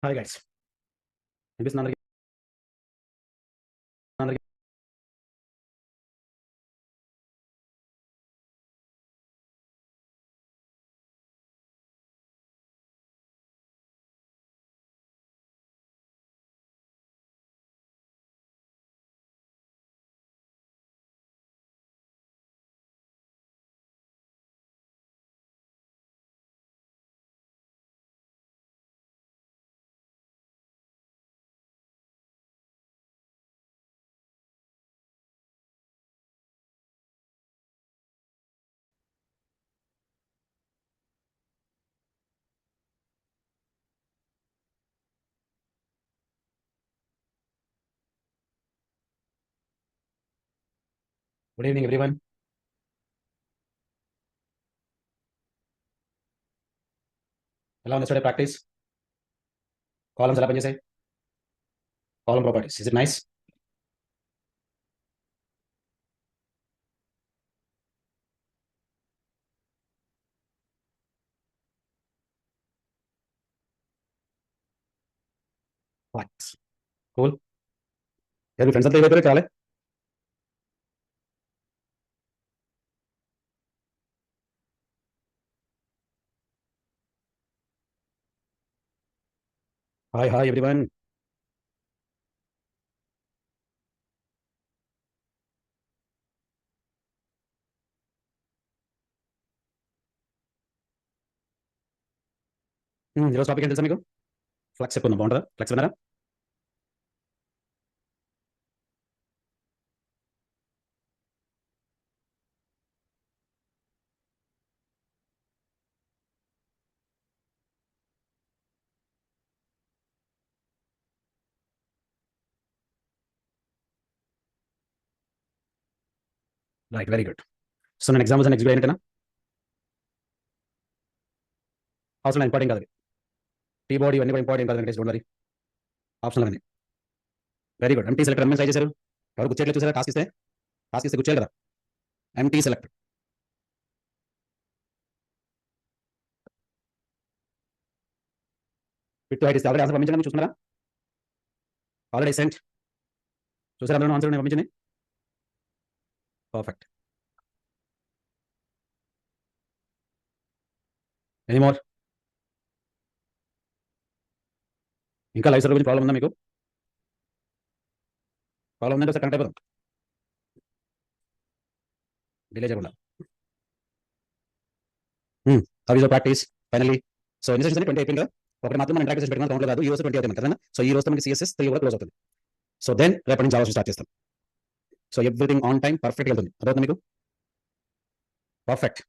Hi guys, వినిపిస్తుందా అందరికి? అందరికి గుడ్ ఈవినింగ్ ఎవ్రీవన్. ఎలా ఉంది స్టడీ ప్రాక్టీస్? కాలమ్స్ ఎలా పనిచేసాయి? Column properties, is it nice? What cool. మీ ఫ్రెండ్స్ అంతా ఏవైతే చాలే. Hi hi everyone. ఈరోజు టాపిక్ ఏం తెలుసా మీకు? ఫ్లక్స్ చెప్పుకుందాం, బాగుంటుందా? ఫ్లక్స్ విన్నారా? Right, very good. సో నేను ఎగ్జాంపుల్స్ అని ఎగ్జిక్యూట్ అయినట్టేనా? అవసరం ఇంపార్టెంట్ కాదు. టీ బాడీ ఇవన్నీ కూడా ఇంపార్టెంట్ కాదు వెంకటేష్, డోంట్ వరీ. ఆప్షనల్ అవన్నీ. Very good. ఎంటీ సెలెక్టర్ ఎంఎస్ ట్రై చేశారు? ఎవరు గుర్చేయట్లేదు చూసారా? టాస్క్ ఇస్తే గుర్చేయాలి కదా. ఎంటీ సెలెక్టర్ ఫిట్ టు హైట్ ఇస్తే ఆల్రెడీ ఆన్సర్ పంపించండి, చూస్తున్నారా? Already sent. చూసారా అందరూ ఆన్సర్ పంపించింది? పర్ఫెక్ట్. Any more? ఇంకా లైఫ్ గురించి ప్రాబ్లం ఉందా మీకు? ప్రాబ్లం ఉందంటే ఒకసారి కనెక్ట్ అయిపోదాం, డిలే చేయకుండా. How is your practice finally? So ఎన్ని సెషన్స్ 20 అయిపోయింది కదా. ఒకటి మాత్రం మనం ప్రాక్టీస్ పెట్టుకున్న కౌంట్లో కాదు. ఈ రోజు 20 అవుతుంది కదా. సో ఈ రోజు మనకి సిఎస్ఎస్ 3 కూడా క్లోజ్ అవుతుంది. సో దెన్ రేపటి నుంచి జావా స్టార్ట్ చేస్తాం. సో ఎవ్రీథింగ్ ఆన్ టైం పర్ఫెక్ట్గా వెళ్తుంది. అదవుతుంది మీకు? పర్ఫెక్ట్.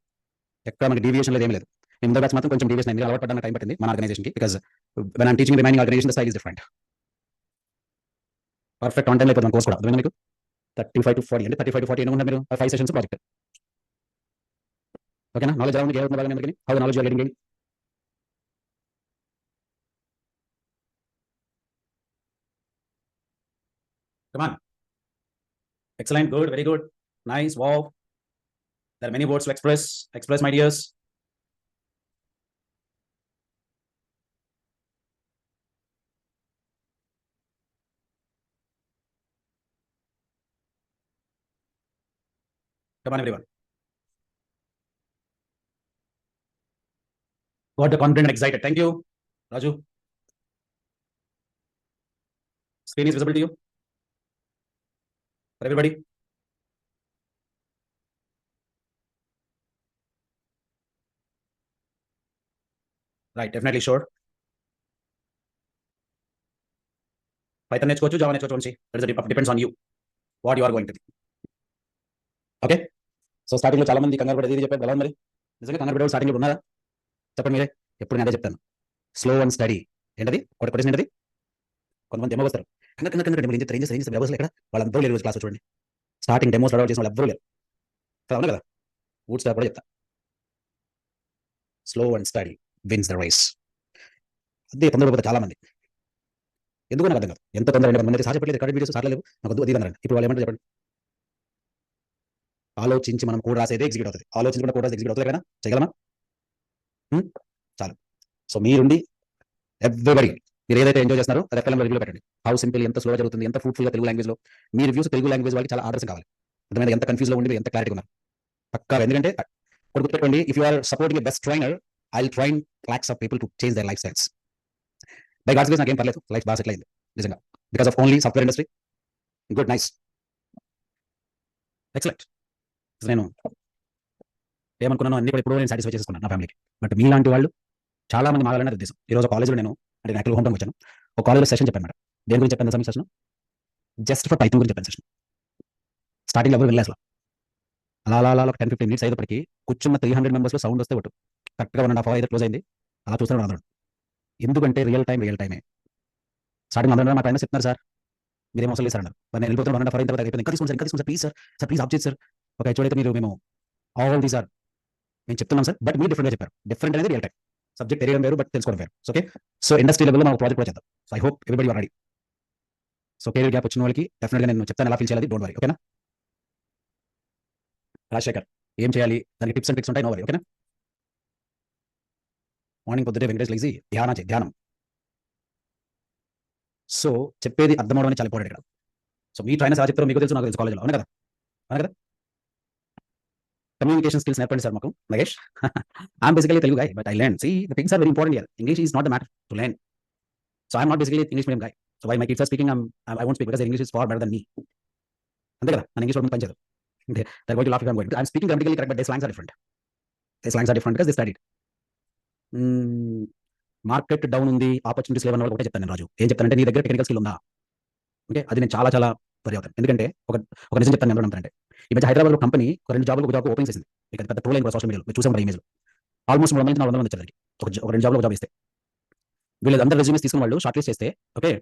ఎక్కడ మనకి డీవియేషన్ లేదు, ఏం లేదు. ఇంత బ్యాచ్ మాత్రం కొంచెం డీవియేషన్ అయింది, అలవాటు పడ్డానికి టైం పట్టింది మన ఆర్గనైజేషన్కి. Because when I'm teaching remaining organisation the style is different. Perfect on time అయిపోతుంది కోర్స్ కూడా. అర్థమైంది మీకు? 35 to 40 అంటే 35 to 40 ఎన్ని మీరు 5 సెషన్స్ ప్రాజెక్ట్. ఓకేనా? నాలెడ్జ్ ఎలా ఉంది? ఏ బాగా అందరికీ? How knowledge are getting? Come on. Excellent, good, very good, nice, wow. There are many words to express my dears. Come on everyone. Got the confident and excited. Thank you, Raju. Screen is visible to you for everybody? Right, definitely sure. Python నేర్చుకోవచ్చు, Java నేర్చుకోవచ్చు. Depends on you what you are going to do. Okay. So starting లో చాలా మంది కంగారు పడి చెప్పారు, ఎలా మరి నిజంగా కంగారు పడే స్టార్టింగ్ లో ఉన్నారా? చెప్పండి మీరే. ఎప్పుడు నేను అదే చెప్తాను, స్లో అండ్ స్టడీ. ఏంటది కొటేషన్? ఏంటది? కొంతమంది డెమో వస్తారు, కంగారు రేంజెస్ వ్యవస్థలు ఎక్కడ వాళ్ళందరూ లేరు. క్లాస్ చూడండి, స్టార్టింగ్ డెమో స్టార్ట్ చేసిన వాళ్ళు ఎవ్వరూ లేరు. అవును కదా. వుడ్ స్టాప్ కూడా చెప్తా, slow and steady wins the race. అదే తొందరగా చాలా మంది. ఎందుకు నాకు అర్థం కాదు. ఎంత తొందర 2 మంది సార్ చెప్పలేదు, రికార్డెడ్ వీడియోస్ సార్ లేవు, నాకు వద్దు అది అన్నారండి. ఇప్పుడు వాళ్ళు ఏమంటారు చెప్పండి? ఆలోచించి మనం కోడ్ రాసేదే ఎగ్జిక్యూట్ అవుతుంది. ఆలోచించకుండా కోడ్ రాసి ఎగ్జిక్యూట్ అవుతుంది కదా? చేయగలమా? చాలు. సో మీరుండి ఎవ్రీబడి మీరు ఏదైతే ఎంజాయ్ చేస్తున్నారో అది FLM లో రివ్యూలో పెట్టండి. హౌ సింపుల్, ఎంత స్లోగా జరుగుతుంది, ఎంత ఫ్రూట్ఫుల్గా తెలుగు లాంగ్వేజ్లో మీ రివ్యూస్ తెలుగు లాంగ్వేజ్ వాళ్ళకి చాలా ఆదర్శం కావాలి. అర్థమైంది? ఎంత కన్ఫ్యూజ్లో ఉండి మీరు ఎంత క్లారిటీ ఉన్నారు పక్కా. ఎందుకంటే ఒకటి గుర్తుపెట్టుకోండి, if you are supporting best trainer, I will train lots of people to change their lifestyles. By God's grace నాకేం పర్లేదు, లైఫ్ బాగా సెటిల్ అయింది నిజంగా, because of only software industry. Good, nice, excellent. నేను ఏమనుకున్నాను అన్ని కూడా ఇప్పుడు నేను సాటిస్ఫై చేసుకున్నాను నా ఫ్యామిలీకి. బట్ మీలాంటి వాళ్ళు చాలా మంది మారాలనే ఉద్దేశం. ఈరోజు కాలేజ్లో నేను అంటే యాక్చువల్ హోమ్ టౌన్ వచ్చాను, ఒక కాలేజ్లో సెషన్ చెప్పాను మేడం. దేని గురించి చెప్పాను sir session? Just for Python గురించి చెప్పాను సెషన్. స్టార్టింగ్ ఎవరు వెళ్ళే అసలు అలా అలా అలా ఒక 10-15 మినిట్స్ అయ్యేటప్పటికి కూర్చున్న 300 మెంబర్స్లో సౌండ్ వస్తే ఒకటి కరెక్ట్గా 1.5 అవర్ అయితే క్లోజ్ అయింది. అలా చూస్తున్నాను అందరూ. ఎందుకంటే రియల్ టైమే. స్టార్టింగ్ అందరూ మా ట్రైనర్ చెప్తున్నారు సార్ మీరేం అవసరం లేదు సార్ అన్నారు. మరి నేను వెళ్ళిపోతున్నాను 1.5 అవర్ అయిన తర్వాత అయిపోయింది. ఇంకా తీసుకోండి సార్ ప్లీజ్ సార్ ప్లీజ్ ఆప్ చేయండి సార్. ఒక చూడైతే మేము ఆల్ దీస్ ఆర్ నేను చెప్తున్నాం సార్, బట్ మీరు డిఫరెంట్గా చెప్పారు. డిఫరెంట్ అనేది రియల్ టైం. సబ్జెక్ట్ తెలియడం వేరు, బట్ తెలుసుకోవడం వేరు. ఓకే, సో ఇండస్ట్రీ లెవెల్లో మనం ప్రాజెక్ట్ కూడా చేద్దాం. So I hope everybody are ready. So career gap వచ్చిన వాళ్ళకి డెఫినెట్గా నేను చెప్తాను ఎలా ఫీల్ చేయాలి, డోంట్ వరీ. ఓకేనా? రాజశేఖర్ ఏం చేయాలి, దానికి టిప్స్ అండ్ ట్రిక్స్ ఉంటాయి, నో వరీ. ఓకేనా? మార్నింగ్ పొద్దుటే వెంకటేష్ లేచి ధ్యానం. సో చెప్పేది అర్థం అవడం చాలా ఇంపార్టెంట్ ఇక్కడ. సో మీ ట్రైనర్స్ ఎలా చెప్తారో మీకు తెలుసు, నాకు తెలుసు కాలేజ్లో. అవునా కదా? కమ్యూనికేషన్ స్కిల్స్ నేర్పండి సార్ మాకు, Mahesh. I'm basically Telugu guy, but I learn. See, the things are very important here. English is not the matter to learn. So I'm not basically English medium guy. So why my kids are speaking, I won't speak because their English is far better than me. అంతే కదా, మన English పనిచేయదు. అంటే they're going to laugh if I'm going. I'm speaking grammatically correct, but their slangs are different. Their slangs are different because they studied. Market down ఉంది, opportunities లేవన్న వాళ్ళు ఒకటే చెప్తాను నేను, రాజు. ఏం చెప్తానంటే నీ దగ్గర టెక్నికల్ స్కిల్ ఉందా అంటే అది నేను చాలా చాలా వరి అవుతాను. ఎందుకంటే ఒక నిజం చెప్తాను నేను అంటే ఈ మధ్య హైదరాబాద్లో కంపెనీ ఒక 2 జాబ్లు ఒక జాబ్ ఓపెన్ చేసింది. మీకు అది పెద్ద ట్రోల్ అయింది సోషల్ మీడియాలో, మీరు చూసే ఉంటారు ఇమేజ్లో. ఆల్మోస్ట్ 300-400 మంది వచ్చారు. ఒక 2 జాబ్లో ఒక జాబ్ ఇస్తే వీళ్ళందరూ రెజ్యూమేస్ తీసుకున్న వాళ్ళు షార్ట్ లిస్ట్ చేస్తే okay,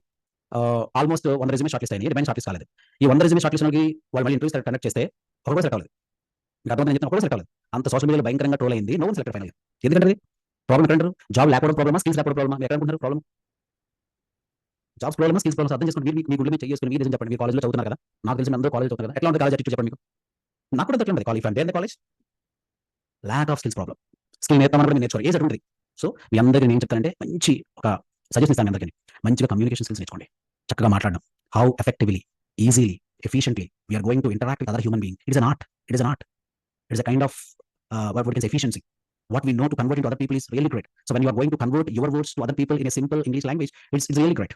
almost 100 resume short list అయ్యి, రిమైన్ షార్ట్ లిస్ట్ కాలేదు. ఈ 100 రెజ్యూమే షార్ట్ లిస్ట్ వాళ్ళకి వాళ్ళు మళ్ళీ ఇంటర్వ్యూస్ కండక్ట్ చేస్తే ఒకటి సెలెక్ట్ అవ్వలేదు. ఇంకా అర్థం నేను చెప్తాను, ఒకటి సెలెక్ట్ అవ్వలేదు. అంత సోషల్ మీడియాలో భయంకరంగా ట్రోల్ అయింది. No one select final. ఎందుకంటే ప్రాబ్లం ఎక్కడ, జాబ్ లేకపోవడం ప్రాబ్లమా, స్కిల్స్ లేకపోవడం ప్రాబ్లమా? ఎక్కడ అనుకుంటారు ప్రాబ్లం? జాబ్స్ ప్రాబ్లమా, స్కిల్స్ ప్రాబ్లమ్స్? అర్థం చేసుకుని మీ గుండె మీద చేసుకుని మీరు చెప్పండి. మీరు కాలేజ్లో చదువుతున్నారు కదా, నాకు తెలిసిన అందరూ కాలేజ్ చదువుతారు కదా, ఎట్లా ఉంటుంది కాలేజ్ అటిట్యూడ్ చెప్పండి మీకు. నాకు కూడా ఎట్లా ఉంటుంది college friend college lack of skills problem. Skill నేర్తామని కూడా మీరు నేర్చుకోవాలి, ఏజ్ ఉంటుంది. సో మీ అందరికీ నేను చెప్తానంటే మంచి ఒక సజెషన్ ఇస్తాను. అందరికీ మంచిగా కమ్యూనికేషన్ స్కిల్స్ నేర్చుకోండి, చక్కగా మాట్లాడడం. How effectively, easily, efficiently we are going to interact with other human being. It's an art. It's a kind of what we can say efficiency. What we know to convert into other people is really great. So when you are going to convert your words to other people in a simple English language, it's really great.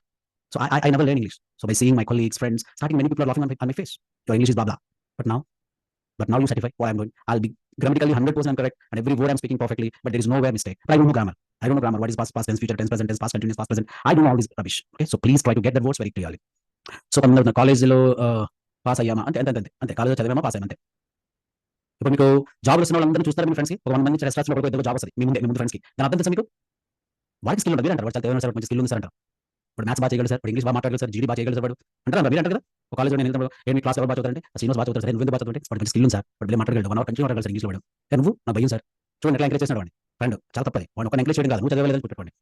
So I never learned English. So by seeing my colleagues, friends, starting many people are laughing on my face. Your English is blah blah. But now you certify what I'm doing. I'll be grammatically 100% correct and every word I'm speaking perfectly, but there is nowhere mistake. But I don't know grammar. What is past tense, future tense, present tense, past continuous, past present. I don't know all this rubbish. Okay, so please try to get the words very clearly. So కొందరు కాలేజీలో pass అయ్యామా అంతే కాలేజ్లో చదివామా pass అయ్యామంతే. ఇప్పుడు మీకు job వస్తున్న వాళ్ళందరూ చూస్తారు మీ ఫ్రెండ్స్కి, ఒక 100 మంది రెస్టారెంట్స్లో ఒక ఇద్దరు జాబ్ వస్తుంది మీ ముందు ఫ్రెండ్స్కి. దాని అర్థం తెలుసా మీకు? వాడికి స్కిల్ ఉంటుంది అంటారు, వాడు చాలా సార్ మంచి స్కిల్ ఉంది సార్ అంటారు. ఇప్పుడు మ్యాథ్స్ బాగా చేయగలరు సార్, ఇంగ్లీష్ బాగా మాట్లాడగలరు సార్, జీడీ బాగా చేయగలరు సార్ వాడు అంటారు. మీరు అంటారు కదా, ఒక కాలేజ్లో నేను వెళ్తాను, మీ క్లాస్ ఎవరు బాగా చదువుతారంటే సీనియర్స్ బాగా చదువుతారు సార్, నువ్వు బాగా చదువుతుంటే వాడు మంచి స్కిల్ ఉంది సార్, వాడు మాట్లాడగలడు, 1 అవర్ కంటిన్యూ మాట్లాడగలరు సార్ ఇంగ్లీష్లో వాడు. నువ్వు నా భయం సార్, చూడండి ఎట్లా ఎంకరేజ్ చేస్తున్నాడు వాడిని. ఫ్రెండ్ చాలా తప్పది, వాడు ఒక ఎంకరేజ్ చేయడం కాదు, నువ్వు చదవలేదని పెట్టుకోండి.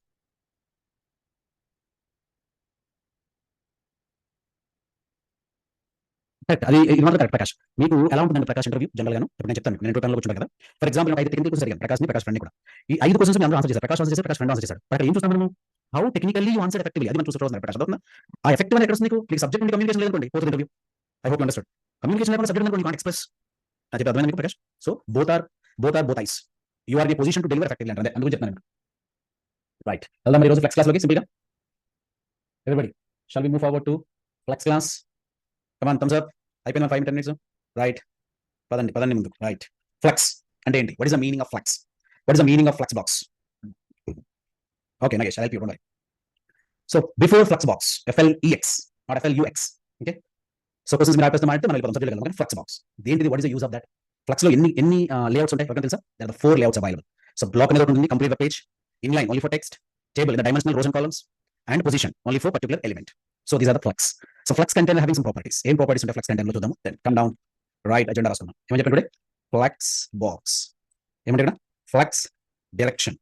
కరెక్ట్, అది ఇది మాత్రం కరెక్ట్. ప్రకాష్ మీకు ఎలా ఉంటుందండి ప్రకాష్ ఇంటర్వ్యూ జనరల్గాను? ఇప్పుడు నేను చెప్తాను, నేను ఇంటర్వ్యూలో కూర్చుంటాను కదా. ఫర్ ఎగ్జాంపుల్ 5 టెక్నికల్ క్వశ్చన్స్ అడిగాను ప్రకాష్ ఫ్రెండ్ కూడా. ఈ 5 క్వశ్చన్స్ అందరూ ఆన్సర్ చేశారు. ప్రకాష్ ఆన్సర్ చేశారు, ప్రకాష్ ఫ్రెండ్ ఆన్సర్ చేశారు. బట్ ఏం చూస్తాం మనము? How technically you answer effectively, అది మనం చూస్తున్నాం. ప్రకాష్ అదొక ఆ ఎఫెక్టివ్ అనేది ఎక్కడ వస్తుంది మీకు సబ్జెక్ట్ నుండి కమ్యూనికేషన్ లేదనుకోండి, పోతుంది interview. I hope understand. Communication లేకుండా సబ్జెక్ట్ అనుకోండి, కాంట్ ఎక్స్ప్రెస్. అది అర్థమైంది మీకు Prakash? So both are eyes. You are the position to deliver effectively అంటే అందుకు చెప్తాను. రైట్, వెళ్దాం మరి ఈరోజు ఫ్లెక్స్ క్లాస్లోకి సింపుల్గా. Everybody shall we move forward to flex class? Come on, thumbs up. అయిపోయిన 5-10 మినిట్స్. రైట్, పదండి ముందుకు. రైట్, ఫ్లెక్స్ అంటే ఏంటి? What is the meaning of flex? What is the meaning of flex box? Okay Nagesh, I help you, don't worry. So before flex box, FLEX not FLUX. Okay, so questions మీరు ఆపేస్తాం అంటే మనం వెళ్ళిపోతాం subject వెళ్ళాం. Flex box దేంటిది? What is the use of that? Flex లో ఎన్ని layouts ఉంటాయి ఎవరికైనా తెలుసా? There are 4 layouts available. So block అనేది ఉంటుంది, complete the page, inline only for text, table in the dimensional rows and columns, and position only for particular element. So these are the flex. So flex container having some properties. ఏం properties ఉంటాయి flex container లో చూద్దాము. Then come down. Right, agenda రాసుకుందాం. ఏమని చెప్పండి? Flex box ఏమంటే ఇక్కడ flex direction,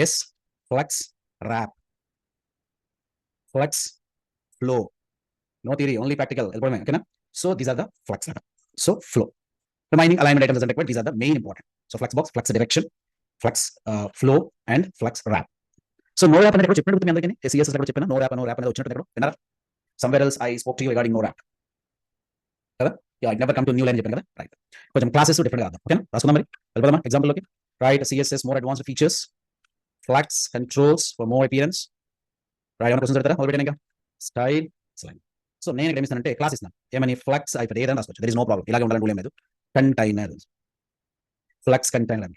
yes, flex wrap, flex flow, no theory only practical. వెళ్ళిపోవడమే, ఓకేనా? So these are the flex. So flow, remaining alignment items అంటే these are the main important. So flex box, flex direction, flex flow, and flex wrap. So no wrap అనేది చెప్పినట్టు మీ అందరికీ CSS కూడా చెప్పిన no wrap అనేది వచ్చినట్టు విన్నారా? Somewhere else I spoke to you regarding no wrap కదా? Yeah never come to new line చెప్పాను కదా? రైట్. కొంచెం క్లాసెస్ డిఫరెంట్ గా ఓకేనా? రాసుకుందాం మరి వెళ్ళిపోదామా ఎగ్జాంపుల్లోకి. Right, CSS more advanced features, flux controls for more appearance. Right, ఏమైనా క్వశ్చన్స్ పెడతారా? మొదలు పెట్టాను ఇంకా స్టైల్ స్లైన్. సో నేను ఇక్కడ ఏమిస్తానంటే క్లాస్ ఇస్తాను ఏమని ఫ్లక్స్ అయిపోయి ఏదైనా రాసుకోవచ్చు, దర్ ఇస్ నో ప్రాబ్లం, ఇలాగే ఉండాలని రూల్ ఏం లేదు. Container flux container.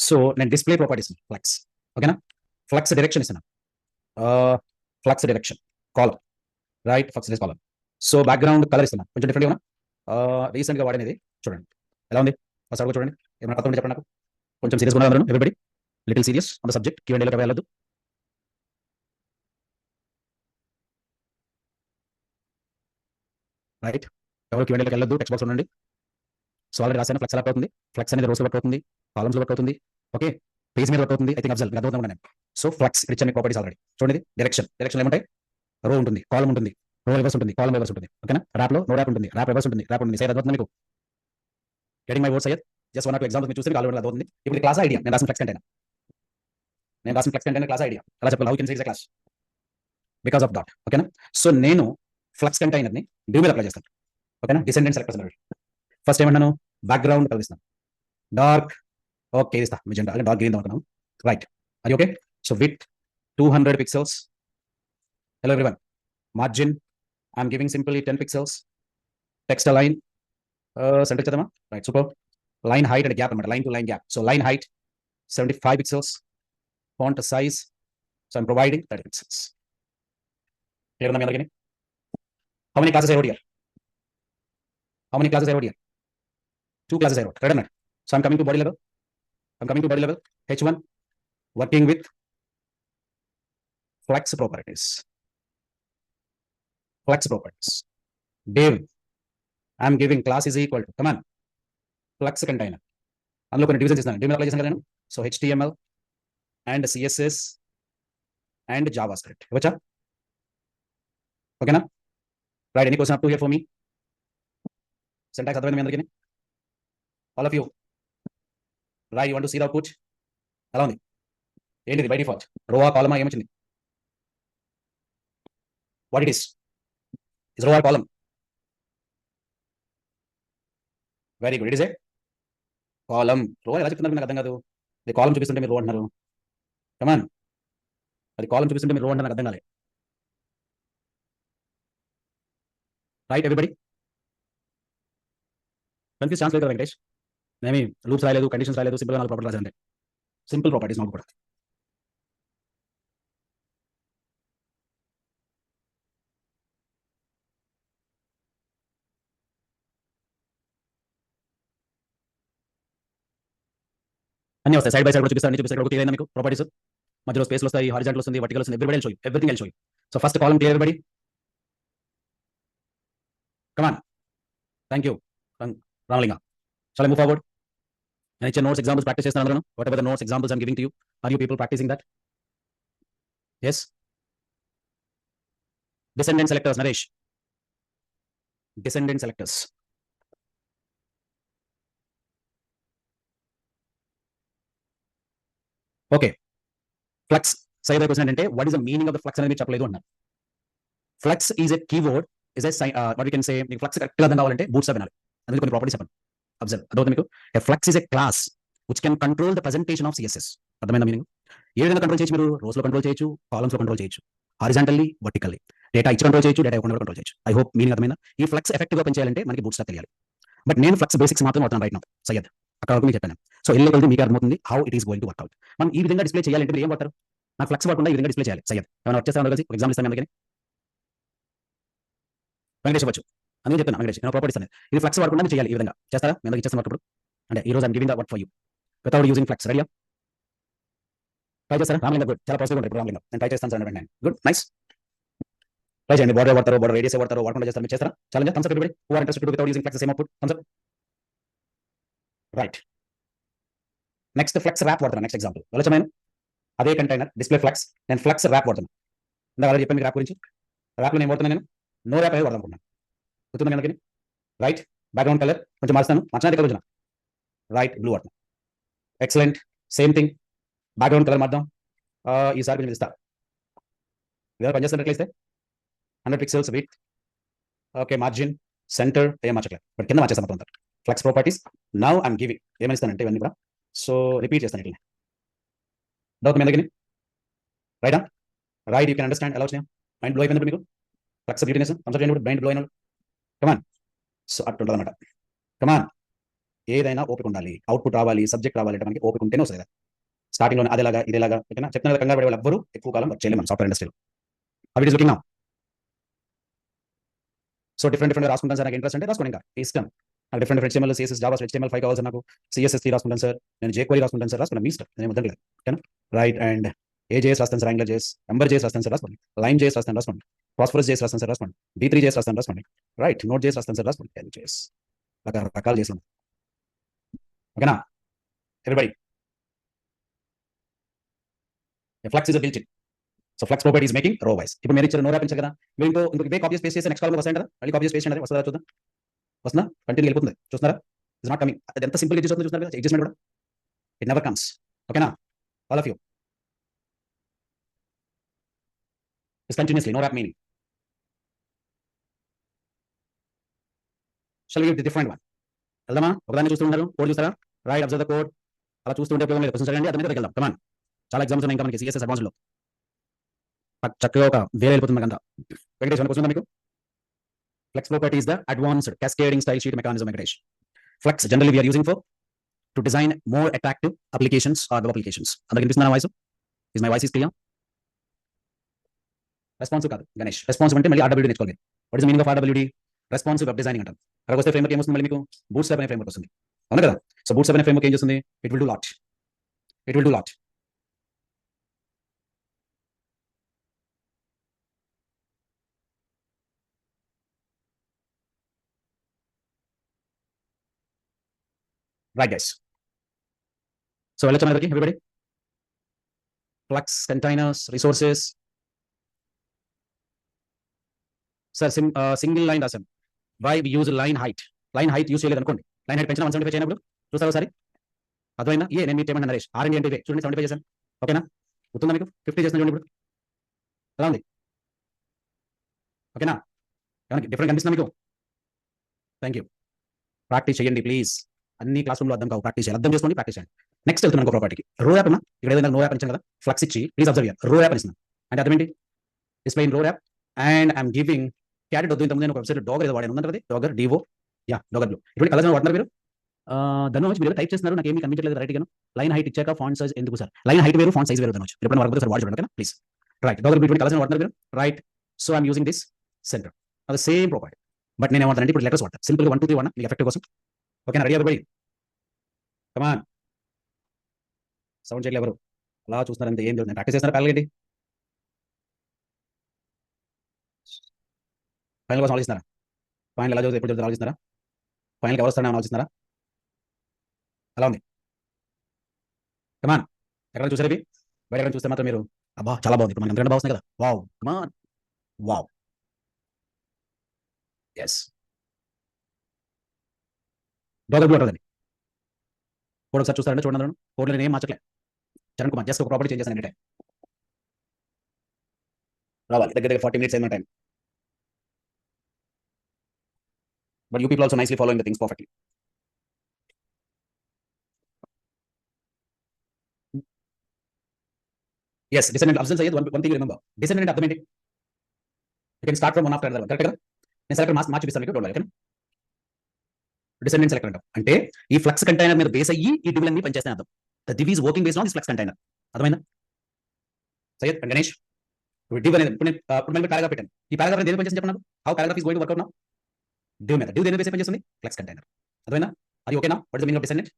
సో నేను డిస్ప్లే ప్రాపర్టీస్ ఫ్లక్స్ ఓకేనా, ఫ్లక్స్ డైరెక్షన్ ఇస్తాను, ఫ్లక్స్ డైరెక్షన్ కాలం, రైట్, ఫ్లక్స్ కాలం. సో బ్యాక్గ్రౌండ్ కలర్ ఇస్తున్నా కొంచెం డిఫరెంట్గా రీసెంట్ గా వాడినది చూడండి ఎలా ఉంది ఫస్ట్ అడుగు చూడండి, ఏమైనా కొత్త ఉంటే చెప్పండి నాకు. కొంచెం సీరియస్ గా ఉన్నారు everybody, little serious on the subject, Q&Aలోకి వెళ్ళొద్దు. రైట్, ఎవరు Q&Aలోకి వెళ్ళొద్దు, టెక్స్ట్ బాక్స్ ఉండండి. సో ఆల్రెడీ రాసాను ఫ్లక్స్ ఎలా అవుతుంది, ఫ్లక్స్ అనేది రోస్ వర్క్ అవుతుంది, కాలమ్స్ వర్క్ అవుతుంది, ఓకే, పేజ్ మీద వర్క్ అవుతుంది. ఐ థింక్ అబ్జర్వ్ అర్థమవుతుంది నేను. సో ఫ్లక్స్ రిచ్ అనే ప్రాపర్టీస్ ఆల్రెడీ చూడండి. డైరెక్షన్ ఏమంటాయి, రో ఉంటుంది, కాలం ఉంటుంది, రో రివర్స్ ఉంటుంది, కాలం రివర్స్ ఉంటుంది, ఓకేనా. ర్యాప్ లో నో ర్యాప్ ఉంటుంది, ర్యాప్ రివర్స్ ఉంటుంది, ర్యాప్ ఉంటుంది. సైడ్ అర్థమవుతుంది మీకు? Getting my words Iyer? Just 1 or 2 examples మీరు చూస్తే ఆల్రెడీ అర్థమవుతుంది. ఇప్పుడు క్లాస్ ఐడియా నేను రాసిన ఫ్లక్స్ కంటైనర్ క్లాస్ ఐడియా అలా చెప్పాలి. How can say is a class because of dot, ఓకేనా. సో నేను ఫ్లక్స్ కంటైనర్ ని డ్యూ మీద అప్లై చేస్తాను, ఓకేనా. డిసెండెంట్ సెలెక్టర్స్ అన్నారు. ఫస్ట్ ఏమన్నాను, బ్యాక్గ్రౌండ్ కలిగిస్తాను, డార్క్, ఓకే ఇస్తా మెజెంటా, డార్క్ గ్రీన్ అనుకున్నాను, రైట్, అది okay. So with 200 pixels. Hello everyone. Margin, I'm giving simply 10 pixels. Text align, center chadama, right, super. Line height and gap anamata, line to line gap. So line height 75 pixels. Font size, so I'm providing 30 pixels. Clear on the other? How many classes I wrote here? How many classes I wrote here? 2 classes I wrote, right or not? So I'm coming to body level. H1, working with flex properties. Div, I'm giving class is equal to, come on, flux container. అందులో కొన్ని divisions ఇస్తాను, div apply చేశాను కదా నేను. So HTML and CSS and JavaScript ఇవ్వచ్చా? ఓకేనా, right. Any question up to here for మీ? Syntax అర్థమైంది మీ అందరికీ? All of you right, you want to see the output ఎలా ఉంది? ఏంటిది బై డిఫాల్ట్ రోవా కాలమా ఏమొచ్చింది? What it is row or column? Very good, it is a column. Row ఎలా చెప్తున్నారు నాకు అర్థం కాదు. ఇది కాలమ్ చూపిస్తుంటే మీరు రో అంటున్నారు. కమాన్, అది కాలమ్ చూపిస్తుంటే మీరు రో అంటున్నారు, అర్థం కాలే. రైట్ ఎవ్రీబడి, కన్ఫ్యూజ్ ఛాన్స్ లేదు కదా వెంకటేష్? నేమి లూప్స్ రాయలేదు, కండిషన్స్ రాయలేదు, సింపుల్ గా 4 ప్రాపర్టీస్ రాశానంటే సింపుల్ ప్రాపర్టీస్ నాకు కూడా. అన్ని వస్తాయి, సైడ్ బై సైడ్ కూడా చూపిస్తాను, చూపిస్తాను. ఇక్కడ క్లియర్ అయిందా మీకు? ప్రాపర్టీస్ మధ్యలో స్పేస్ వస్తాయి, హారిజాంటల్ వస్తుంది, వర్టికల్ వస్తుంది, everybody show you, everything I'll show you. So first column clear everybody? Come on, thank you Ramalinga. Shall I move forward? నేను ఇచ్చే నోట్స్ ఎగ్జాంపుల్స్ ప్రాక్టీస్ చేస్తాను అందరూ. Whatever the notes examples I'm giving to you, are you people practising that? yes. Descendant selectors, Naresh. Descendant selectors. Okay, flux side question అంటే what is the meaning of the flux అనేది చెప్పలేదు అన్నారు. Flux is a keyword, is a what you can say. మీకు flux కరెక్ట్గా అర్థం కావాలంటే boots వినాలి, అందులో కొన్ని ప్రాపర్టీస్ చెప్పండి. అబ్జర్వ్, అర్థమవుతుంది మీకు? A flux is a class which can control the presentation of CSS. అర్థమైందా మీనింగ్? ఏ విధంగా కంట్రోల్ చేయొచ్చు మీరు? రోస్ లో కంట్రోల్ చేయొచ్చు, కాలమ్స్ లో కంట్రోల్ చేయొచ్చు, హారిజాంటల్లీ, వర్టికల్లీ. డేటా ఇచ్చి కంట్రోల్ చేయొచ్చు, డేటా ఇవ్వకుండా కంట్రోల్ చేయొచ్చు. ఐ హోప్ మీనింగ్ అర్థమైందా? ఈ ఫ్లక్స్ ఎఫెక్టివ్ గా పనిచేయాలంటే మనకి బూట్స్ తెలియాలి. బట్ నేను ఫ్లక్స్ బేసిక్స్ మాత్రం అవుతాను రైట్ నౌ, సయ్యద్ అక్కడ వరకు మీకు చెప్పాను. సో వెళ్ళి మీకు అర్థమవుతుంది how it is going to work out. మనం ఈ విధంగా డిస్ప్లే చేయాలంటే మీరు ఏం వాడతారు? నాకు ఫ్లక్స్ వాడకుండా ఈ విధంగా డిస్ప్లే చేయాలి. సయ్యద్ ఏమైనా వర్క్ చేస్తాను కలిసి ఎగ్జామ్ ఇస్తాను అందుకని వెంకటేష్ వచ్చు, అందుకే చెప్తాను వెంకటేష్ నేను ప్రాపర్టీస్ అనేది ఇది ఫ్లక్స్ వాడకుండా చేయాలి. ఈ విధంగా చేస్తారా? మేము ఇచ్చేస్తాను వర్క్ ఇప్పుడు. అంటే ఈ రోజు I'm giving the work for you without using flux. రెడీయా? ట్రై చేస్తారా? రామలింగ గుడ్, చాలా పాజిటివ్ ఉంటుంది రామలింగ. నేను ట్రై చేస్తాను సార్ వెంటనే. Good, nice. ట్రై చేయండి. బోర్డర్ వాడతారు, బోర్డర్ రేడియస్ వాడతారు, వాడకుండా చేస్తారు. మీరు చేస్తారా? Challenge thumbs up everybody who are interested without using flux same output. Thumbs up. Right, next flux wrap వాడుతున్నాను. నెక్స్ట్ ఎగ్జాంపుల్ వెళ్ళొచ్చా? అదే కంటైనర్ డిస్ప్లే ఫ్లక్స్, నేను ఫ్లక్స్ ర్యాప్ వాడుతున్నాను. ఇందాక చెప్పాను మీకు ర్యాప్ గురించి. ర్యాప్లో నేను వాడుతున్నాను, నేను నో ర్యాప్ అనేది వాడనుకుంటున్నాను. గుర్తుందా అందుకని? రైట్, బ్యాక్గ్రౌండ్ కలర్ కొంచెం మారుస్తాను, మార్చినా కలర్ వచ్చిన రైట్ బ్లూ వాడుతున్నాను. Excellent, same thing, background colour మార్దాం, ఈసారి కొంచెం ఇస్తా ఇదే పనిచేస్తున్నట్లయితే 100 pixels with okay margin centre ఏం మార్చట్లేదు బట్ కింద మార్చేస్తాను మొత్తం అంతా flex properties now I'm giving ఏమని ఇస్తానంటే ఇవన్నీ కూడా సో రిపీట్ చేస్తాను ఇట్లా డౌట్ మీ దగ్గర రైటా రైట్ యూ కెన్ అండర్స్టాండ్ ఎలా వచ్చినాయి మైండ్ బ్లో అయిపోయింది మీకు ఫ్లెక్సిబిలిటీనెస్ కంసల్ట్ చేయండి మైండ్ బ్లో అయిన కమాన్ సో అట్టుంటుంది అనమాట కమాన్ ఏదైనా ఓపిక ఉండాలి అవుట్పుట్ రావాలి సబ్జెక్ట్ రావాలి అంటే మనకి ఓపిక ఉంటేనే వస్తుంది స్టార్టింగ్లో అదేలాగా ఇదేలాగా ఓకేనా చెప్తున్నా కంగారు పడే వాళ్ళు ఎవ్వరు ఎక్కువ కాలం వర్క్ చేయలేము సాఫ్ట్వేర్ ఇండస్ట్రీలో అవి is looking now so different రాసుకుంటాను సార్ నాకు ఇంట్రెస్ట్ అంటే రాసుకోండి ఇంకా ఇష్టం నాకు different HTML CSS Java HTML 5 కావాలి సార్ నాకు CSS3 రాసుకుంటాను సార్ నేను jQuery రాసుకుంటాను సార్ రాసుకున్నాను మీ ఇష్టం నేను వద్దలేదు ఓకేనా రైట్ అండ్ AJS రాస్తాను సార్ యాంగులర్ JS ఎంబర్ JS రాస్తాను సార్ రాసుకోండి లైన్ JS రాస్తాను రాసుకోండి ఫాస్ఫరస్ JS రాస్తాను సార్ రాసుకోండి D3 JS రాస్తాను రాసుకోండి రైట్ నోట్ JS రాస్తాను సార్ రాసుకోండి JS రకరకాలు చేసాం ఓకేనా everybody flux is built in so flux property is making రో వైస్ ఇప్పుడు మీరు ఇచ్చారు నో ర్యాప్ ఇచ్చారు కదా మీరు ఇంకో ఇదే కాపీ పేస్ట్ చేస్తే నెక్స్ట్ కాలంలో వస్తాయి కదా మళ్ళీ కాపీ పేస్ట్ చేయండి వస్తుందా చూద్దాం వస్తుందా కంటిన్యూ వెళ్ళిపోతుంది చూస్తున్నారా ఇస్ నాట్ కమింగ్ అది ఎంత సింపుల్ చేస్తుంది చూస్తున్నారు కదా అడ్జస్ట్మెంట్ కూడా ఇట్ నెవర్ కమ్స్ ఓకేనా all of you is continuously no wrap meaning shall give the different one వెళ్దామా ఒకదాన్ని చూస్తున్నారు కోడ్ చూస్తారా రైట్ అబ్జర్వ్ ద కోడ్ అలా చూస్తుంటే ఉపయోగం లేదు క్వశ్చన్ చదవండి అతని మీద వెళ్దాం కమాన్ చాలా ఎగ్జామ్స్ ఉన్నాయి ఇంకా మనకి CSS అడ్వాన్స్ లో చక్కగా ఒక వేరే వెళ్ళిపోతుంది మనకంతా వెంకటేష్ క్వశ్చన్ మీకు flex property is the advanced cascading style sheet mechanism Venkatesh flex generally we are using for to design more attractive applications or web applications అందరికి వినిపిస్తుందా voice is my voice is clear responsive కాదు Ganesh responsive అంటే మళ్ళీ RWD నేర్చుకోవాలి what is the meaning of RWD responsive web designing అంటారు అక్కడ వస్తే framework ఏమొస్తుంది మళ్ళీ మీకు బూట్స్ట్రాప్ అనే ఫ్రేమ్వర్క్ వస్తుంది అవును కదా సో బూట్స్ట్రాప్ అనే ఫ్రేమ్వర్క్ ఏం చేస్తుంది it will do lot right guys so వెళ్ళొచ్చు మన దగ్గరికి everybody flux containers resources sir single line రాసాం why use line height use చేయలేదు అనుకోండి లైన్ హైట్ పెంచిన 175 చేయనప్పుడు చూస్తారు ఒకసారి అర్థమైనా నేను మీరు చేయమని నరేష్ R&D అంటే చూడండి 75 చేశాను ఓకేనా గుర్తుందా మీకు 50 చేసిన చూడండి ఇప్పుడు ఎలా ఉంది ఓకేనా ఏమైనా డిఫరెంట్ కనిపిస్తుందా మీకు థ్యాంక్ యూ ప్రాక్టీస్ చేయండి ప్లీజ్ అన్ని క్లాస్ రూమ్లో అర్థం కావు ప్రాక్టీస్ చేయాలి అర్థం చేసుకోండి ప్రాక్టీస్ చేయండి నెక్స్ట్ వెళ్తున్నాను ఇంకో ప్రాపర్టీకి రో యాప్ ఇక్కడ ఏదైనా నో యాప్ ఇచ్చాను కదా ఫ్లక్స్ ఇచ్చి ప్లీజ్ అబ్జర్వ్ రో యాప్ ఇస్తున్నాను అంటే అర్థం ఏంటి display in row app and I'm giving carrot వద్దు ఇంతకుముందు నేను ఒక వెబ్సైట్ డాగర్ ఏదో వాడాను ఉందంటే డాగర్ డివో డాగర్ బ్లూ ఇటువంటి కలర్స్ వాడుతున్నారు మీరు ధనోజ్ మీరు టైప్ చేస్తున్నారు నాకు ఏమీ కనిపించలేదు రైట్ గాను లైన్ హైట్ ఇచ్చాక ఫాంట్ సైజ్ ఎందుకు సార్ లైన్ హైట్ వేరు ఫాంట్ సైజ్ వేరు ధనోజ్ మీరు ఎప్పుడైనా వర్క్ సార్ వాడు చూడండి ప్లీజ్ రైట్ డాగర్ బ్లూ ఇటువంటి కలర్స్ వాడుతున్నారు మీరు right so I'm using this centre అది సేమ్ ప్రాపర్టీ బట్ నేను ఏమంటానంటే ఇప్పుడు లెటర్స్ వాడతాను సింపుల్గా 1 2 3 1 మీకు ఎఫెక్ట్ కోసం ఓకేనా రెడీ ఎవరిబడి కమాన్ సౌండ్ చేయలేదు ఎవరు అలా చూస్తున్నారంటే ఏం జరుగుతుంది ప్రాక్టీస్ చేస్తున్నారు ప్యానల్ ఏంటి ఫైనల్ కోసం ఆలోచిస్తున్నారా ఫైనల్ ఎలా చదువుతుంది ఎప్పుడు చదువుతుంది ఆలోచిస్తున్నారా ఫైనల్కి ఎవరు వస్తారని ఆలోచిస్తున్నారా అలా ఉంది కమాన్ ఎక్కడ చూసారు ఇవి బయట ఎక్కడ చూస్తే మాత్రం మీరు అబ్బా చాలా బాగుంది ఇప్పుడు మనకి ఎంత బాగున్నాయి కదా wow come on wow yes darker blue అంటుందండి కోడ్ ఒకసారి చూస్తారంటే చూడండి కోడ్లో నేను ఏం మార్చట్లే చరణ్ కుమార్ జస్ట్ ఒక ప్రాపర్టీ చేంజ్ చేశాను ఎనీ టైం రావాలి దగ్గర 40 minutes అయిన time but you people also nicely following the things perfectly yes descendant absence అయ్యేది one thing remember descendant అర్థం ఏంటి you can start from one after another correct కదా నేను సెలెక్టర్ మార్చి చూపిస్తాను మీకు డోంట్ వరీ డిసెండెంట్ సెలెక్టర్ అంటాం అంటే ఈ ఫ్లక్స్ కంటైనర్ మీద బేస్ అయ్యి ఈ డివిల్ అన్ని పనిచేస్తాయి అర్థం the div is working based on this flux container అర్థమైందా సయ్యద్ అండ్ గణేష్ డివ్ అనేది ఇప్పుడు మళ్ళీ పారాగ్రాఫ్ పెట్టాను ఈ పారాగ్రాఫ్ దేని పనిచేస్తుంది చెప్పండి how paragraph is going to work out now div మీద డివ్ దేని బేస్ పనిచేస్తుంది ఫ్లక్స్ కంటైనర్ అర్థమైనా అది ఓకేనా what is the meaning of descendant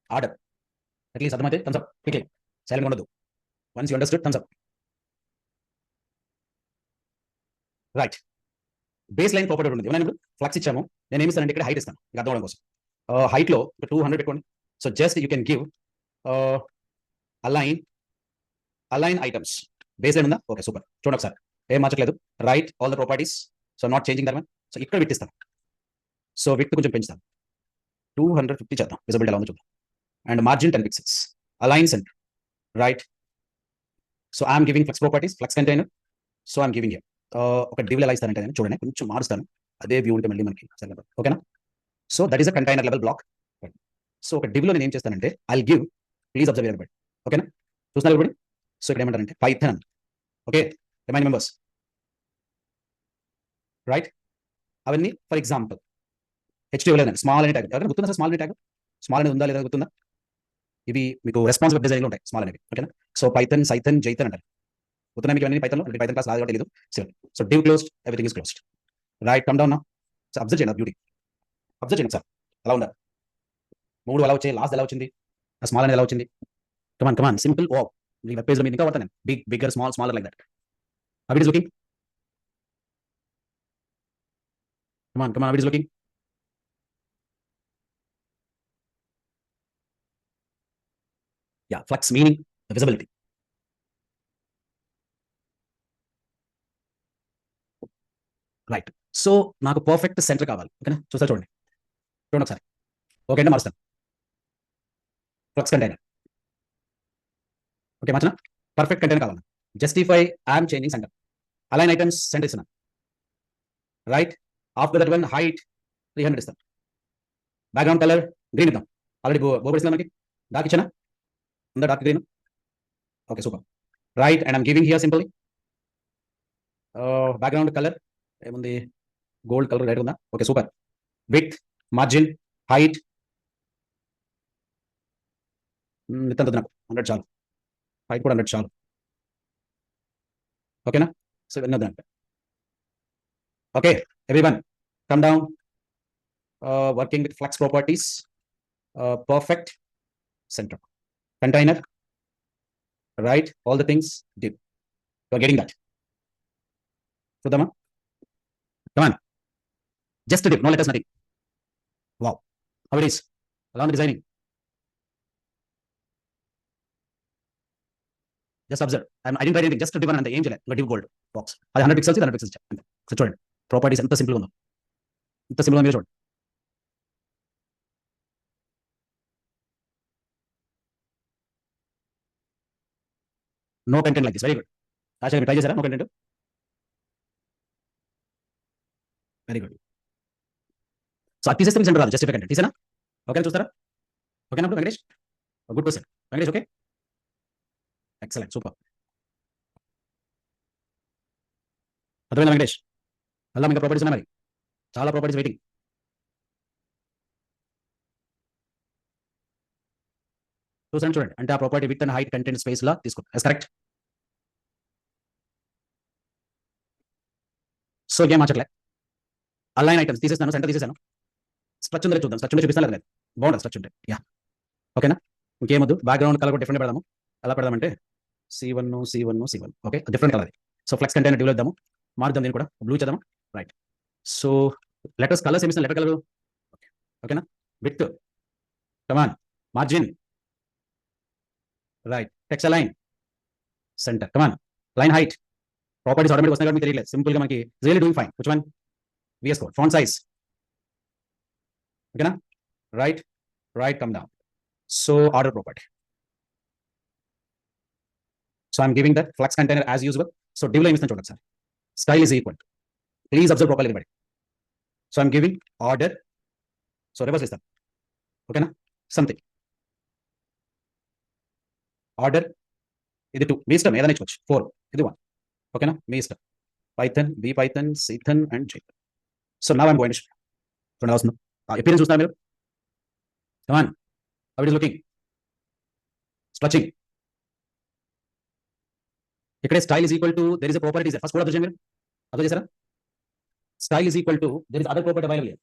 order అట్లీస్ట్ least thumbs up click silent ఉండదు once you understood thumbs up right baseline property ఉంటుంది ఏమైనా ఫ్లక్స్ ఇచ్చాము నేను ఏమి ఇస్తానంటే ఇక్కడ హైట్ ఇస్తాను ఇంకా అర్థం అవడం కోసం హైట్లో 200 పెట్టుకోండి so just you can give align items baseline ఉందా ఓకే సూపర్ చూడండి ఒకసారి ఏం మార్చట్లేదు right all the properties so not changing దర్మన్ సో ఇక్కడ విట్టిస్తాను సో విత్ కొంచెం పెంచుతాను 250 చేద్దాం విజిబిలిటీ ఎలా ఉందో చూద్దాం and margin 10 pixels align centre right so I'm giving flux properties, flux container. So I'm giving ఒక డివిల్ ఎలా ఇస్తానంటే నేను చూడండి, కొంచెం మారుస్తాను, అదే వ్యూ ఉంటే మళ్ళీ మనకి ఓకేనా. So that is a container level block. So ఒక డివ్లో నేను ఏం చేస్తానంటే I'll give, please observe everybody, ఓకేనా. చూస్తున్నారు ఎవరిబడి. సో ఇక్కడ ఏమంటారంటే Python, okay, remind members, right. అవన్నీ ఫర్ ఎగ్జాంపుల్ HTML లేదండి, స్మాల్ అనే ట్యాగ్. ఎవరైనా గుర్తుందా సార్ స్మాల్ అనే ట్యాగ్? స్మాల్ అనేది ఉందా లేదా గుర్తుందా? ఇవి మీకు రెస్పాన్సివ్ డిజైన్లో ఉంటాయి స్మాల్ అనేవి, ఓకేనా. సో పైథన్, సైథన్, జైథన్ అంటారు. గుర్తున్నాయి మీకు ఇవన్నీ పైథన్లో? పైథన్ క్లాస్ రాదు తెలియదు. So div closed, everything is closed, right. Come down నా. సో అబ్జర్వ్ చేయండి బ్యూటీ, అబ్జర్వ్ చేయండి సార్ అలా ఉండాలి. 3 ఎలా వచ్చాయి, లాస్ట్ ఎలా వచ్చింది, ఆ స్మాల్ అనేది ఎలా వచ్చింది. కమాన్ కమాన్, సింపుల్. ఓ మీ వెబ్ పేజ్లో మీరు ఇంకా వాడతాను నేను, big, bigger, small, smaller like that. How it is looking. Come on come on, how it is looking. Yeah, flux meaning visibility. Right. So నాకు పర్ఫెక్ట్ సెంటర్ కావాలి, ఓకేనా. చూస్తా చూడండి, చూడండి ఒకసారి. ఓకే అంటే మారుస్తాను. ఫ్లక్స్ కంటైనర్, ఓకే మార్చిన. పర్ఫెక్ట్ కంటైనర్ కావాలి. Justify I'm changing centre, align items centre ఇస్తున్నాను, right. After that one height 300 ఇస్తాను. బ్యాక్గ్రౌండ్ కలర్ గ్రీన్ ఇద్దాం, ఆల్రెడీ బోర్డు ఇస్తున్నాం మనకి, డార్క్ ఇచ్చానా, ఉందా dark green, okay super, right. And I'm giving here simply background colour ఏముంది, gold colour right ఉందా, okay super. With, margin, height with అంత నాకు 100 చాలు, హైట్ కూడా 100 చాలు, ఓకేనా. సో ఇవన్నీ వద్దంటే, okay everyone come down, working with flux properties, perfect centre, container, right, all the things div, you are getting that. చూద్దామా, కమాన్, just div, no letters, nothing. Wow, how it is, along the designing, just observe. I didn't write anything, just div అని అంతే, ఏం చేయలేదు, ఇంకా div gold box, అది 100 pixels, 100 pixels అంతే. So చూడండి properties ఎంత సింపుల్ ఉందో, ఎంత సింపుల్ మీరు చూడండి. No content like this, very good. Asha మీరు ట్రై చేశారా no content, very good. So అది తీసేస్తే మీకు సెంటర్ రాదు, జస్టిఫై కంటెంట్ తీసేనా, ఓకేనా. చూస్తారా, ఓకేనా ఇప్పుడు Venkatesh, good question Venkatesh, okay excellent super. అర్థమైందా వెంకటేష్, అలా ఇంకా ప్రాపర్టీస్ ఉన్నాయి మరి, చాలా ప్రాపర్టీస్ వెయిటింగ్. చూసండి చూడండి, అంటే ఆ property width and height content space లా తీసుకుంటాం, కరెక్ట్. సో ఏం మార్చట్లే, అలైన్ ఐటమ్స్ తీసేస్తాను, సెంటర్ తీసేసాను. స్ట్రచ్ ఉందో చూద్దాం, స్ట్రచ్ ఉంటే చూపిస్తాను లేదు, బాగుంటుంది స్ట్రచ్ ఉంటే, యా ఓకేనా. ఇంకేమొద్దు, బ్యాక్గ్రౌండ్ కలర్ కూడా డిఫరెంట్ పెడదాము. ఎలా పెడదామంటే C1 C1 C1, okay different colour. So flex container div ఇద్దాము, మారుద్దాం దీన్ని కూడా బ్లూ చేద్దాము, రైట్. సో లెటర్స్ కలర్స్ ఏమిస్తాను, లెటర్ కలర్, ఓకేనా. Width, come on, margin, right, text align, centre, come on, line height, properties automatic వస్తాయి కాబట్టి మీకు తెలియలేదు, సింపుల్ గా మనకి really doing fine. Which one, VS Code, font size, ఓకేనా, right, right, come down. So order property, so I'm giving that flux container as usual. So div లో ఏమిస్తాను చూడండి sir, style is equal, please observe properly everybody. So I'm giving order, so reverse ఇస్తాను, ఓకేనా, something order, ఇది 2, మీ ఇష్టం ఏదైనా ఇచ్చుకోవచ్చు, 4, ఇది 1, ఓకేనా, మీ ఇష్టం. Python, B Python, Cython and Jython. So now I'm going to చూడండి వస్తుంది, అపియరెన్స్ చూస్తున్నారు మీరు, come on, how it is looking, stretching. ఇక్కడే style is equal to there is a property, first కూడా చూసారు మీరు, అర్థం చేశారా. Style is equal to there is other property available.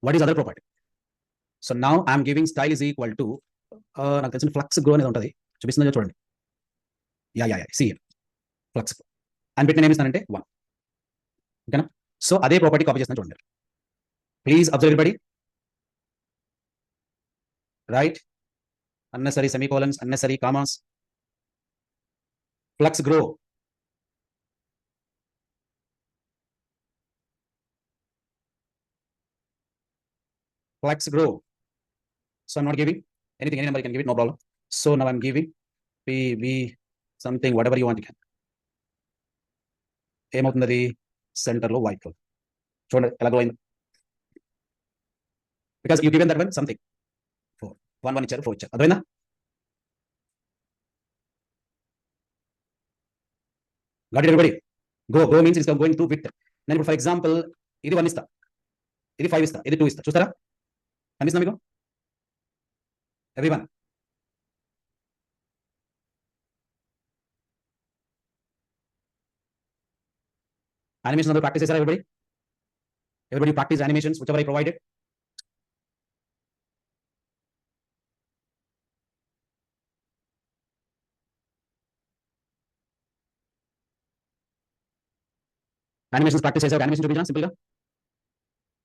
What is other property. So now I'm giving style is equal to, నాకు తెలిసిన flux grow అనేది ఉంటుంది, చూపిస్తుందో చూడండి, yeah yeah yeah see flex అని పెట్టిన ఏమి ఇస్తానంటే 1, ఓకేనా. సో అదే ప్రాపర్టీ కాపీ చేస్తాను చూడండి, please observe everybody, right, unnecessary semicolons, unnecessary commas, flux grow, flux grow. So I'm not giving anything, any number you can give it, no problem. So now I'm giving PV something what ever you want can. ఏమవుతుంది అది సెంటర్లో white colour చూడండి ఎలా glow అయింది. Because you given that one something 4 1 1 ఇచ్చారు 4 ఇచ్చారు అర్థమైందా. Got it everybody. Go means it's going to with. నేను ఇప్పుడు ఫర్ ఎగ్జాంపుల్ ఇది 1 ఇస్తా, ఇది 5 ఇస్తా, ఇది 2 ఇస్తా. చూస్తారా కనిపిస్తుందా మీకు ఎవ్రీవన్. యానిమేషన్ అందరూ ప్రాక్టీస్ చేశారా everybody practice animations whichever I provided. animations practice చేశారు. animation చూపించనా సింపుల్ గా.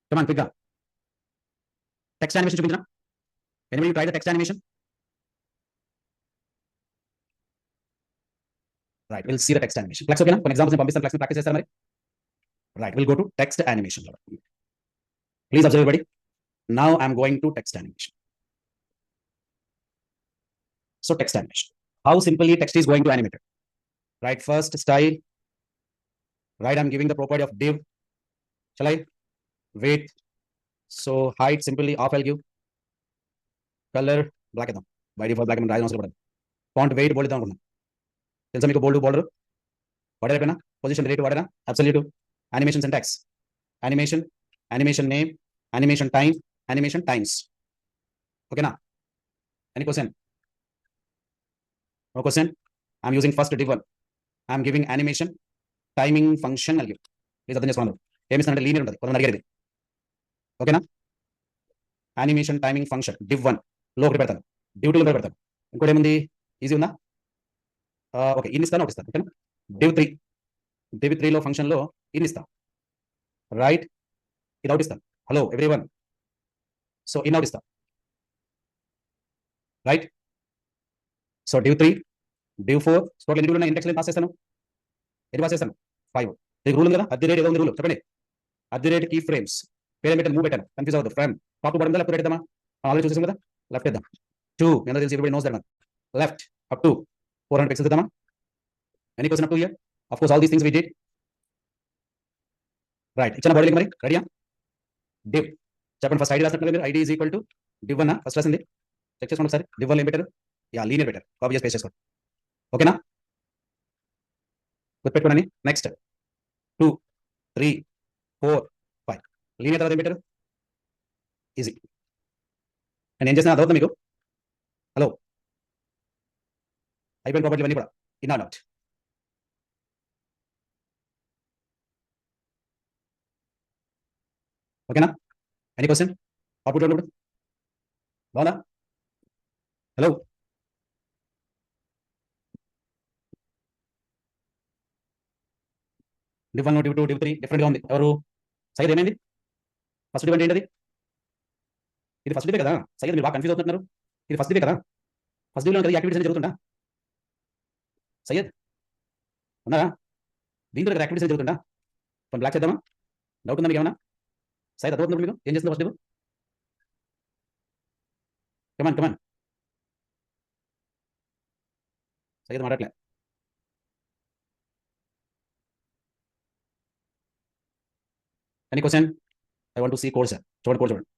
come on quick గా text animation చూపించనా. anybody try the text animation? right, we'll see the text animation. Flex ఓకేనా. కొన్ని ఎగ్జాంపుల్స్ నేను పంపిస్తాను. Flex ని ప్రాక్టీస్ చేస్తారా మరి. right, we'll go to text animation. Please observe everybody. Now I'm going to text animation. So text animation, how simply text is going to animate it. Right, first style, right, I'm giving the property of div. Shall I weight, so height simply off I'll give, color black edam by default black and rise అవసరం పడదు. font weight bold ఇద్దాం అనుకున్నాను. తెలుసా మీకు బోల్డ్ border వాడేరా అయిపోయినా, position రేట్ వాడేరా, absolute, animation syntax, animation, animation name, animation time, animation times. ఓకేనా. any question? No question. I'm using first div 1. I'm giving animation timing function I'll give. Please అర్థం చేసుకోండి. ఏమిస్తానంటే లీనియర్ ఉంటుంది కొంతమంది అడిగేది. ఓకేనా. యానిమేషన్ టైమింగ్ ఫంక్షన్ div 1 లో ఒకటి పెడతాను, div 2 లో పెడతాను. ఇంకోటి ఏముంది ఈజీ ఉందా. ఓకే ఇన్ ఇస్తాను, ఒకటి ఇస్తాను. ఓకేనా. div 3 లో ఫంక్షన్ లో ఇన్ ఇస్తాను. రైట్, ఇది అవుట్ ఇస్తాను. Hello everyone, so in out ఇస్తాను. Right, so div 3 div 4 total ఎన్ని రూల్ ఉన్నాయి. ఇండెక్స్ పాస్ చేస్తాను. ఎన్ని పాస్ చేస్తాను 5. దీనికి రూల్ ఉంది కదా, @ ఏదో ఉంది రూల్ చెప్పండి. @ కీ ఫ్రేమ్స్ పేరు పెట్టాను, మూవ్ పెట్టాను, కన్ఫ్యూజ్ అవ్వదు. ఫ్రేమ్ టాప్ పడిందా లెఫ్ట్ పెడదామా, ఆల్రెడీ చూసేసాం కదా. లెఫ్ట్ ఇద్దాం 2 ఎంత తెలిసి everybody knows that one. Left up to 400 pixels ఇద్దామా. Any question up to here. Of course all these things we did. Right, ఇచ్చిన బాడీ మరి రెడీయా. div చెప్పండి ఫస్ట్ ఐడి రాసినట్టు మీరు. ID is equal to div 1 first రాసింది check చేసుకోండి ఒకసారి. div 1 ఏం పెట్టారు, యా లీనియర్ పెట్టారు. కాపీ చేసి పేస్ట్ చేసుకోండి. ఓకేనా, గుర్తుపెట్టుకోండి. నెక్స్ట్ 2 3 4 5 లీనియర్ తర్వాత ఏం పెట్టారు, ఈజీ. నేను ఏం చేసిన అర్థమవుతుంది మీకు. హలో అయిపోయిన ప్రాపర్టీ ఇవన్నీ కూడా ఇన్ అండ్ అవుట్. ఓకేనా. ఎనీ క్వశ్చన్ అవుట్పుట్ ఇప్పుడు బాగుందా. Hello div 1 div 2 div 3 different గా ఉంది. ఎవరు సైడ్ ఏమైంది, ఫస్ట్ డివ్ అంటే ఏంటది, ఇది ఫస్ట్ డివే కదా. సైడ్ మీరు బాగా కన్ఫ్యూజ్ అవుతున్నారు. ఇది ఫస్ట్ డివే కదా, ఫస్ట్ డివ్లో కదా యాక్టివిటీస్ అనేది జరుగుతుందా. సయ్యద్ ఉన్నారా, దీంట్లో కదా యాక్టివిటీస్ జరుగుతుందా. కొన్ని బ్లాక్ చేద్దామా, డౌట్ ఉందా మీకు ఏమన్నా. సైడ్ అర్థమవుతుంది మీకు ఏం చేస్తుంది first div. Come on come on, Syed మాట్లాడలే. Any question. I want to see code sir. చూడండి కోడ్ చూడండి.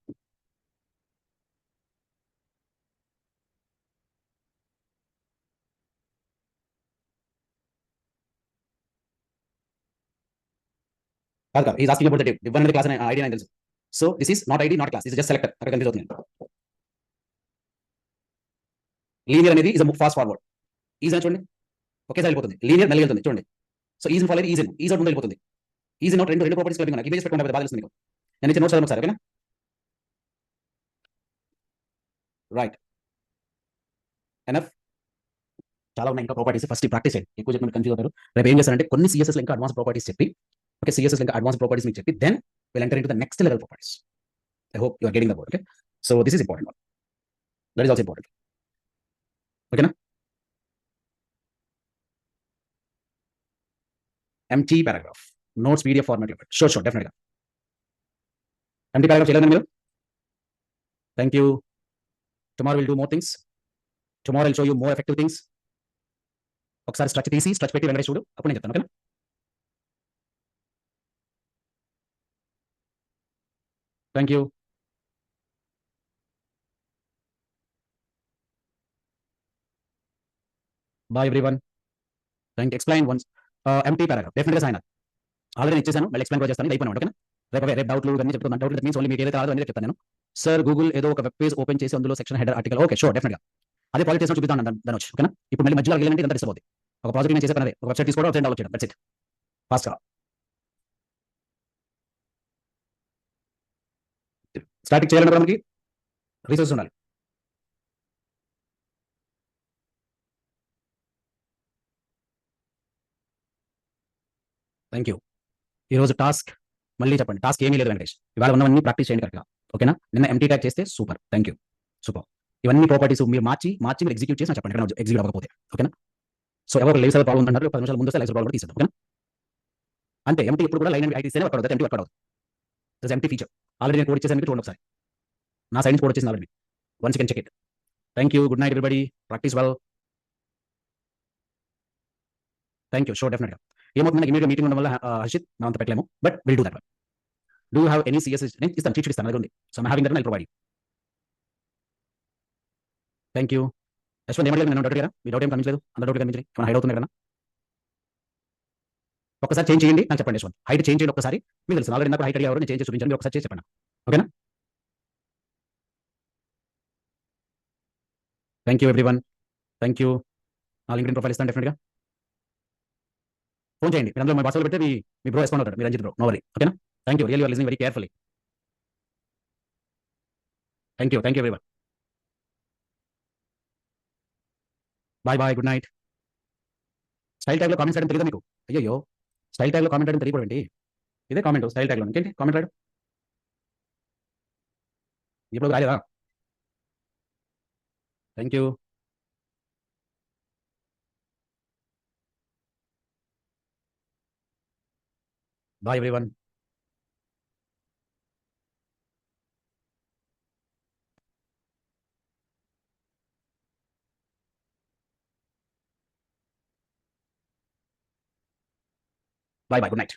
కాదు is asking about the div 1 అనేది క్లాస్ అనే ఐడి నాకు తెలుసు. So this is not ID not class, this just selector. అక్కడ కన్ఫ్యూజ్ అవుతుంది. లీనియర్ అనేది ఇస్ ఫాస్ట్ ఫార్వర్డ్. ఈజ్ అని చూడండి ఒకేసారి వెళ్ళిపోతుంది. లీనియర్ మెల్లి వెళ్తుంది చూడండి. So ease follow ease ease out ముందు వెళ్ళిపోతుంది. ఈజ్ అవుట్ రెండు ప్రాపర్టీస్ కలిపి నాకు ఇమేజ్ పెట్టుకుంటే బాగా తెలుస్తుంది మీకు. నేను ఇచ్చిన నోట్స్ చదవండి ఒకసారి. ఓకేనా. Right enough. చాలా ఉన్నాయి ఇంకా ప్రాపర్టీస్. ఫస్ట్ ప్రాక్టీస్ చేయండి. ఎక్కువ చెప్పి కన్ఫ్యూజ్ అవుతారు. రేపు ఏం చేస్తారంటే కొన్ని సిఎస్ఎస్ ఇంకా అడ్వాన్స్ ప్రాపర్టీస్ చెప్పి, ఓకే సిఎస్ఎస్ ఇంకా అడ్వాన్స్ ప్రాపర్టీస్ మీకు చెప్పి, then will enter into the next level properties. I hope you are getting the board. Okay, so this is important one. That is also important. ఓకేనా. Empty paragraph notes PDF format లో sure sure డెఫినెట్గా. Empty paragraph చేయలేదు మీరు. Thank you. Tomorrow will do more things. Tomorrow will show you more effective things. ఒకసారి స్ట్రచ్ తీసి stretch పెట్టి వెంకటేష్ చూడు, అప్పుడు నేను చెప్తాను. ఓకేనా? Thank you. Bye everyone. Thank explain once. Empty paragraph డెఫినెట్గా సైన్. ఆల్రెడీ నేను ఇచ్చేసాను, మళ్ళీ ఎక్స్ప్లెయిన్ కూడా చేస్తాను. ఇది అయిపోయినా ఓకేనా? రేపు డౌట్లు ఇవన్నీ చెప్తున్నాను. డౌట్ మీన్స్ ఓన్లీ మీకు ఏదైతే రాదో అనేది చెప్తాను నేను. సార్ గూగుల్ ఏదో ఒక వెబ్ పేజ్ ఓపెన్ చేసి అందులో section header article. Okay sure డెఫినెట్గా అదే ప్రాజెక్ట్ చేసిన చూపిస్తాను దాని వచ్చి. ఓకేనా? ఇప్పుడు మళ్ళీ మధ్యలో వెళ్ళాలంటే ఇదంతా డిస్టర్బ్ అవుతుంది. ఒక ప్రాజెక్ట్ నేను చేసే పని అదే, ఒక వెబ్సైట్ తీసుకోవడం, వెబ్సైట్ డౌన్లోడ్ చేయడం, దట్స్ ఇట్. ఫాస్ట్గా స్టార్టింగ్ చేయాలంటే కూడా మనకి రీసోర్స్ ఉండాలి. Thank you. ఈరోజు టాస్క్ మళ్ళీ చెప్పండి. టాస్క్ ఏమీ లేదు వెంకటేష్, ఇవాళ ఉన్నవన్నీ ప్రాక్టీస్ చేయండి కరెక్ట్గా. ఓకేనా? నిన్న ఎంటీ ట్యాగ్ చేస్తే సూపర్. Thank you. సూపర్. ఇవన్నీ ప్రాపర్టీస్ మీరు మార్చి మీరు ఎగ్జిక్యూట్ చేసి నాకు చెప్పండి ఎగ్జిక్యూట్ అవ్వకపోతే. ఓకేనా? సో ఎవరు లైవ్ సర్వర్ ప్రాబ్లం ఉంటున్నారు, 10 నిమిషాల ముందు వస్తే లైవ్ సర్వర్ ప్రాబ్లం కూడా తీసేద్దాం. ఓకేనా? అంటే ఎంటీ ఎప్పుడు కూడా లైన్ అండ్ ఐటీ వర్క్ అవుతుంది, ఎంటీ వర్క్ అవుతుంది. దిస్ ఎంటీ ఫీచర్ ఆల్రెడీ నేను కోడ్ చేశాను, చూడండి ఒకసారి. నా సైడ్ నుంచి కోడ్ వచ్చేసింది already. Once you can check it. Thank you. Good night everybody. Practice well. Thank you. Sure డెఫినెట్గా. ఏమవుతుంది, మనకి ఇమీడియట్ మీటింగ్ ఉండడం వల్ల హర్షిత్ మనం అంత పెట్టలేము, but will do that. Do you have any CSS? నేను ఇస్తాను, చీట్ ఇస్తాను, అది ఉంది. So I having that, I provide you. Thank you. Yashwant ఏమడలేదు, నేను డౌట్ కదా, మీ డౌట్ ఏం కనిపించలేదు, అందరూ డౌట్ కనిపించింది. మనం హైడ్ అవుతుంది కదా. ఒకసారి చేంజ్ చేయండి, నాకు చెప్పండి యశ్వంత్. హైట్ చేంజ్ చేయండి ఒకసారి. మీకు తెలుసు ఆల్రెడీ నాకు హైట్ అడిగారు, నేను చేంజ్ చేసి చూపించండి, ఒకసారి చేసి చెప్పండి. ఓకేనా? Thank you everyone. Thank you. నా లింక్డ్ఇన్ ప్రొఫైల్ ఇస్తాను డెఫినెట్గా. ఫోన్ చేయండి, మీరు అందులో మీ వాట్సాప్లో పెడితే మీ బ్రో రెస్పాండ్ అవుతాడు, మీ రంజిత్ బ్రో. No worry. ఓకేనా? Thank you. Real you are listening very carefully. Thank you. Thank you everyone. Bye bye. Good night. Style ట్యాగ్లో కామెంట్స్ చేయడం తెలియదా మీకు? అయ్యో, స్టైల్ ట్యాగ్లో కామెంట్ చేయడం తెలియదు ఏంటి? ఇదే కామెంట్ స్టైల్ ట్యాగ్లో, ఇంకేంటి కామెంట్ రాయడం? ఇప్పుడు రాలేదా? Thank you. Bye everyone. Bye bye. Good night.